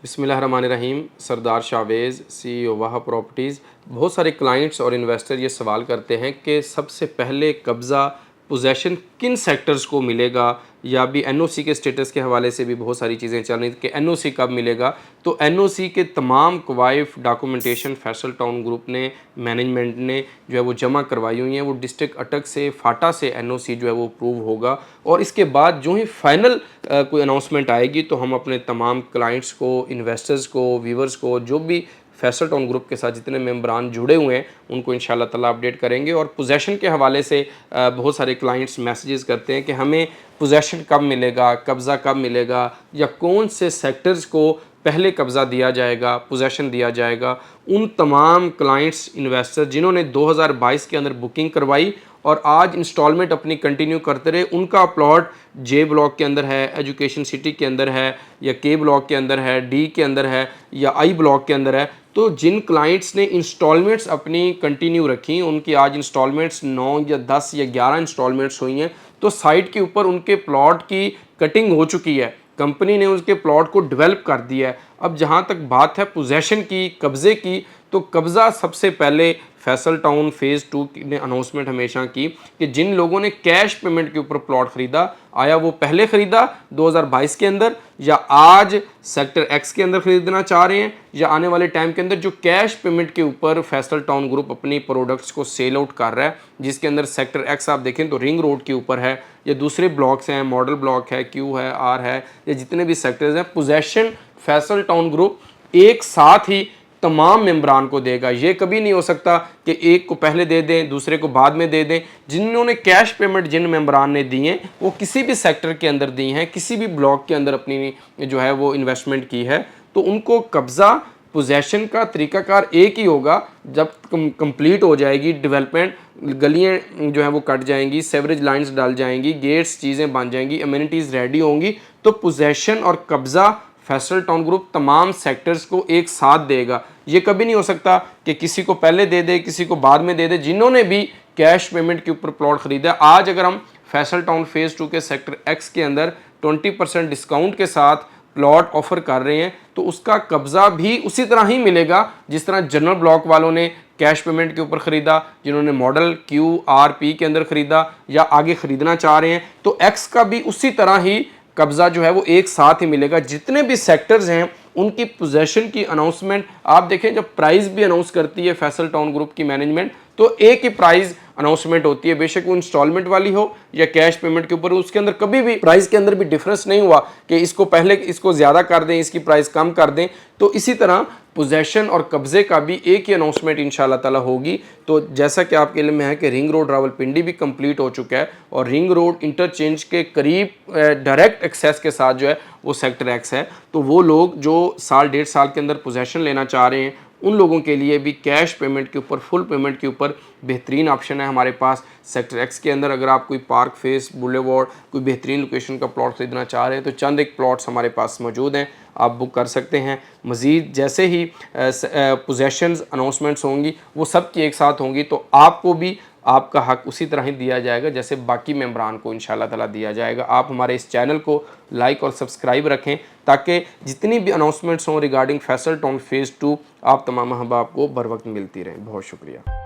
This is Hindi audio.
बिस्मिल्लाहिर्रहमानिर्रहीम। सरदार शाहवेज़, CEO वाहा प्रॉपर्टीज़। बहुत सारे क्लाइंट्स और इन्वेस्टर ये सवाल करते हैं कि सबसे पहले कब्ज़ा पोजेसन किन सेक्टर्स को मिलेगा, या भी NOC के स्टेटस के हवाले से भी बहुत सारी चीज़ें चल रही थी कि NOC कब मिलेगा। तो NOC के तमाम कवायफ डॉक्यूमेंटेशन फैसल टाउन ग्रुप ने, मैनेजमेंट ने जो है वो जमा करवाई हुई हैं। वो डिस्ट्रिक्ट अटक से, फाटा से NOC जो है वो अप्रूव होगा, और इसके बाद जो ही फाइनल कोई अनाउंसमेंट आएगी तो हम अपने तमाम क्लाइंट्स को, इन्वेस्टर्स को, व्यूवर्स को, जो भी फैसल टाउन ग्रुप के साथ जितने मेंबरान जुड़े हुए हैं उनको इंशाल्लाह ताला अपडेट करेंगे। और पोजेसन के हवाले से बहुत सारे क्लाइंट्स मैसेजेस करते हैं कि हमें पोजेसन कब मिलेगा, कब्ज़ा कब मिलेगा, या कौन से सेक्टर्स को पहले कब्ज़ा दिया जाएगा, पोजेसन दिया जाएगा। उन तमाम क्लाइंट्स, इन्वेस्टर जिन्होंने 2022 के अंदर बुकिंग करवाई और आज इंस्टॉलमेंट अपनी कंटिन्यू करते रहे, उनका प्लॉट J ब्लॉक के अंदर है, एजुकेशन सिटी के अंदर है, या K ब्लॉक के अंदर है, D के अंदर है, या I ब्लॉक के अंदर है। तो जिन क्लाइंट्स ने इंस्टॉलमेंट्स अपनी कंटिन्यू रखी, उनकी आज इंस्टॉलमेंट्स 9 या 10 या 11 इंस्टॉलमेंट्स हुई हैं, तो साइट के ऊपर उनके प्लॉट की कटिंग हो चुकी है, कंपनी ने उसके प्लॉट को डेवलप कर दिया है। अब जहाँ तक बात है पोजेसन की, कब्ज़े की, तो कब्ज़ा सबसे पहले फैसल टाउन फ़ेज़ 2 ने अनाउंसमेंट हमेशा की कि जिन लोगों ने कैश पेमेंट के ऊपर प्लॉट ख़रीदा, आया वो पहले ख़रीदा 2022 के अंदर, या आज सेक्टर X के अंदर ख़रीदना चाह रहे हैं, या आने वाले टाइम के अंदर जो कैश पेमेंट के ऊपर फैसल टाउन ग्रुप अपनी प्रोडक्ट्स को सेल आउट कर रहा है, जिसके अंदर सेक्टर X आप देखें तो रिंग रोड के ऊपर है, या दूसरे ब्लॉक्स हैं, मॉडल ब्लॉक है, Q है, R है, या जितने भी सेक्टर्स हैं, पोजेसन फैसल टाउन ग्रुप एक साथ ही तमाम मेंबरान को देगा। ये कभी नहीं हो सकता कि एक को पहले दे दें, दूसरे को बाद में दे दें। जिन्होंने कैश पेमेंट जिन मेंबरान ने दी हैं, वो किसी भी सेक्टर के अंदर दी हैं, किसी भी ब्लॉक के अंदर अपनी जो है वो इन्वेस्टमेंट की है, तो उनको कब्ज़ा पोजेसन का तरीकाकार एक ही होगा। जब कंप्लीट हो जाएगी डेवलपमेंट, गलियाँ जो है वो कट जाएंगी, सेवरेज लाइंस डाल जाएंगी, गेट्स चीज़ें बन जाएंगी, एमिनिटीज़ रेडी होंगी, तो पोजेसन और कब्ज़ा फैसल टाउन ग्रुप तमाम सेक्टर्स को एक साथ देगा। ये कभी नहीं हो सकता कि किसी को पहले दे दे, किसी को बाद में दे दे। जिन्होंने भी कैश पेमेंट के ऊपर प्लॉट खरीदा, आज अगर हम फैसल टाउन फ़ेज़ 2 के सेक्टर X के अंदर 20% डिस्काउंट के साथ प्लॉट ऑफर कर रहे हैं, तो उसका कब्ज़ा भी उसी तरह ही मिलेगा जिस तरह जनरल ब्लॉक वालों ने कैश पेमेंट के ऊपर ख़रीदा, जिन्होंने मॉडल Q R P के अंदर ख़रीदा या आगे ख़रीदना चाह रहे हैं, तो X का भी उसी तरह ही कब्ज़ा जो है वो एक साथ ही मिलेगा। जितने भी सेक्टर्स हैं उनकी पोजेसन की अनाउंसमेंट आप देखें, जब प्राइस भी अनाउंस करती है फैसल टाउन ग्रुप की मैनेजमेंट, तो एक ही प्राइस अनाउंसमेंट होती है, बेशक वो इंस्टॉलमेंट वाली हो या कैश पेमेंट के ऊपर। उसके अंदर कभी भी प्राइस के अंदर भी डिफरेंस नहीं हुआ कि इसको पहले इसको ज़्यादा कर दें, इसकी प्राइस कम कर दें। तो इसी तरह पोजेसन और कब्ज़े का भी एक ही अनाउंसमेंट इंशाल्लाह ताला होगी। तो जैसा कि आपके इल्म में है कि रिंग रोड रावलपिंडी भी कंप्लीट हो चुका है, और रिंग रोड इंटरचेंज के करीब डायरेक्ट एक्सेस के साथ जो है वो सेक्टर X है। तो वो लोग जो साल 1.5 साल के अंदर पोजेसन लेना चाह रहे हैं, उन लोगों के लिए भी कैश पेमेंट के ऊपर, फुल पेमेंट के ऊपर बेहतरीन ऑप्शन है हमारे पास सेक्टर X के अंदर। अगर आप कोई पार्क फेस, बुलेवार्ड, कोई बेहतरीन लोकेशन का प्लॉट ख़रीदना चाह रहे हैं, तो चंद एक प्लॉट्स हमारे पास मौजूद हैं, आप बुक कर सकते हैं। मज़ीद जैसे ही पोजेशंस अनाउंसमेंट्स होंगी वो सब की एक साथ होंगी, तो आपको भी आपका हक उसी तरह ही दिया जाएगा जैसे बाकी मेंबरान को इंशाल्लाह ताला दिया जाएगा। आप हमारे इस चैनल को लाइक और सब्सक्राइब रखें, ताकि जितनी भी अनाउंसमेंट्स हों रिगार्डिंग फैसल टाउन फ़ेज़ 2 आप तमाम अहबाब को बर वक्त मिलती रहें। बहुत शुक्रिया।